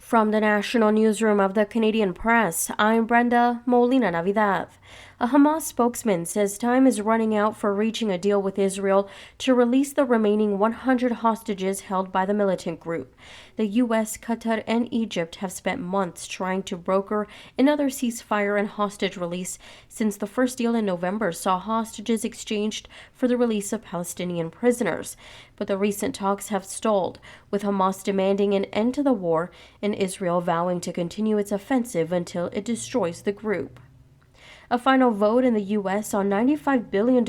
From the National Newsroom of the Canadian Press, I'm Brenda Molina Navidad. A Hamas spokesman says time is running out for reaching a deal with Israel to release the remaining 100 hostages held by the militant group. The U.S., Qatar, and Egypt have spent months trying to broker another ceasefire and hostage release since the first deal in November saw hostages exchanged for the release of Palestinian prisoners. But the recent talks have stalled, with Hamas demanding an end to the war and Israel vowing to continue its offensive until it destroys the group. A final vote in the U.S. on $95 billion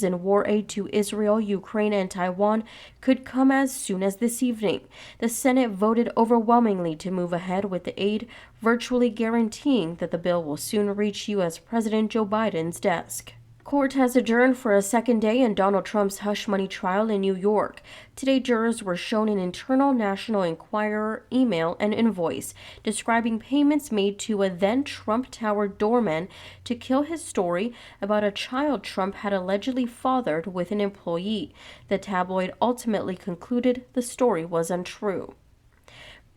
in war aid to Israel, Ukraine, and Taiwan could come as soon as this evening. The Senate voted overwhelmingly to move ahead with the aid, virtually guaranteeing that the bill will soon reach U.S. President Joe Biden's desk. Court has adjourned for a second day in Donald Trump's hush money trial in New York. Today, jurors were shown an internal National Enquirer email and invoice describing payments made to a then Trump Tower doorman to kill his story about a child Trump had allegedly fathered with an employee. The tabloid ultimately concluded the story was untrue.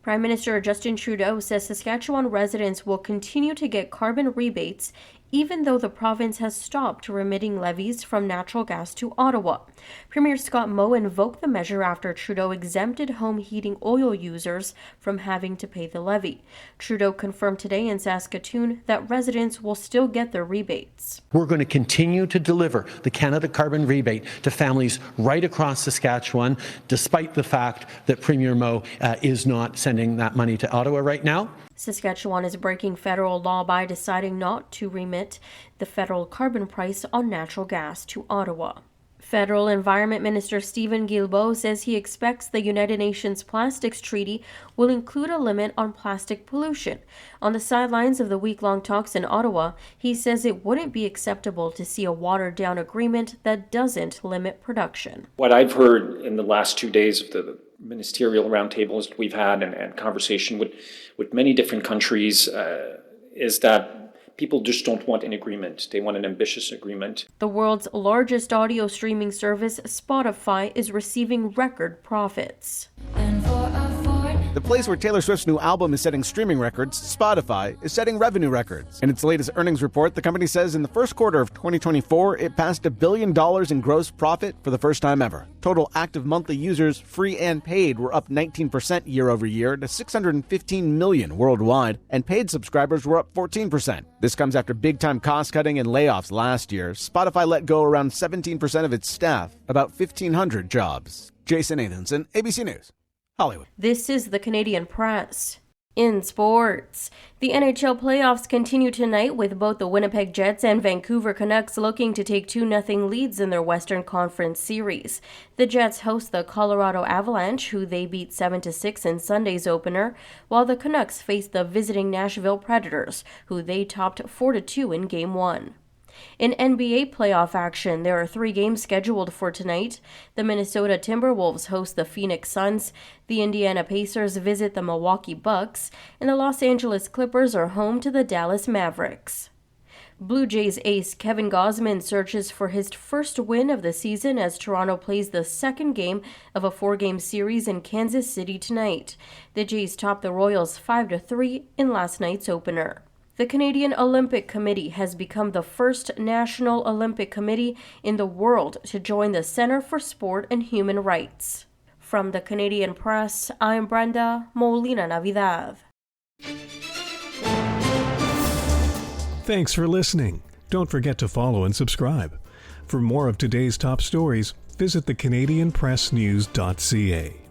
Prime Minister Justin Trudeau says Saskatchewan residents will continue to get carbon rebates even though the province has stopped remitting levies from natural gas to Ottawa. Premier Scott Moe invoked the measure after Trudeau exempted home heating oil users from having to pay the levy. Trudeau confirmed today in Saskatoon that residents will still get their rebates. We're going to continue to deliver the Canada Carbon Rebate to families right across Saskatchewan, despite the fact that Premier Moe is not sending that money to Ottawa right now. Saskatchewan is breaking federal law by deciding not to remit the federal carbon price on natural gas to Ottawa. Federal Environment Minister Stephen Guilbeault says he expects the United Nations Plastics Treaty will include a limit on plastic pollution. On the sidelines of the week-long talks in Ottawa, he says it wouldn't be acceptable to see a watered-down agreement that doesn't limit production. What I've heard in the last 2 days of the ministerial roundtables we've had and conversation with many different countries is that people just don't want an agreement. They want an ambitious agreement. The world's largest audio streaming service, Spotify, is receiving record profits. The place where Taylor Swift's new album is setting streaming records, Spotify, is setting revenue records. In its latest earnings report, the company says in the first quarter of 2024, it passed $1 billion in gross profit for the first time ever. Total active monthly users, free and paid, were up 19% year over year to 615 million worldwide, and paid subscribers were up 14%. This comes after big-time cost-cutting and layoffs last year. Spotify let go around 17% of its staff, about 1,500 jobs. Jason Nathanson, ABC News, Hollywood. This is the Canadian Press. In sports, the NHL playoffs continue tonight with both the Winnipeg Jets and Vancouver Canucks looking to take 2-0 leads in their Western Conference series. The Jets host the Colorado Avalanche, who they beat 7-6 in Sunday's opener, while the Canucks face the visiting Nashville Predators, who they topped 4-2 in Game 1. In NBA playoff action, there are 3 games scheduled for tonight. The Minnesota Timberwolves host the Phoenix Suns, the Indiana Pacers visit the Milwaukee Bucks, and the Los Angeles Clippers are home to the Dallas Mavericks. Blue Jays ace Kevin Gausman searches for his first win of the season as Toronto plays the second game of a 4-game series in Kansas City tonight. The Jays topped the Royals 5-3 in last night's opener. The Canadian Olympic Committee has become the first national Olympic committee in the world to join the Centre for Sport and Human Rights. From the Canadian Press, I'm Brenda Molina Navidad. Thanks for listening. Don't forget to follow and subscribe. For more of today's top stories, visit thecanadianpressnews.ca.